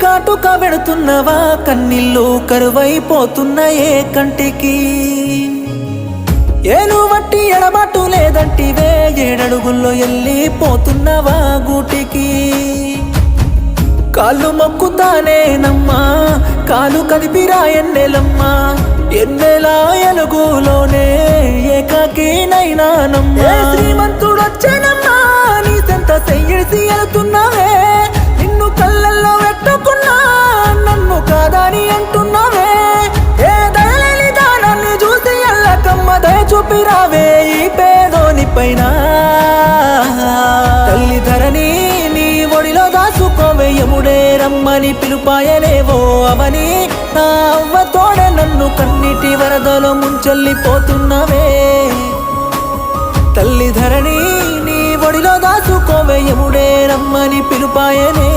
కాటుక పెడుతున్నవా కన్నీళ్ళు కరువైపోతున్నాయే కంటికి ఏను వట్టి ఎడబాటు లేదంటివే ఏడడుగుల్లో వెళ్ళిపోతున్నవా గూటికి కాళ్ళు మొక్కుతానేనమ్మా కాలు కదిపిరా ఎన్నెలమ్మా ఎన్నెలా ఎలుగులోనే ఏకాకినైనానమ్మా శ్రీమంతుడొచ్చానమ్మా నీ సెంత చెయ్యేసి వెళ్తున్నావే నిన్ను కళ్ళల్లో పెట్టుకున్నా నన్ను కాదని అంటున్నావే ఏ దయలేని దానాన్ని చూసి ఎల్లకమ్మ దయ చూపిరావే ఈ పేదోని పైన తల్లి ధరణి నీ ఒడిలో దాసుకోవే యముడే రమ్మని పిలుపాయలేవో అవని నా అవ్వ తోడ నన్ను కన్నీటి వరదలో ముంచెల్లిపోతున్నవే తల్లి ధరణి నీ ఒడిలో దాసుకోవే యముడే రమ్మని పిలుపాయనే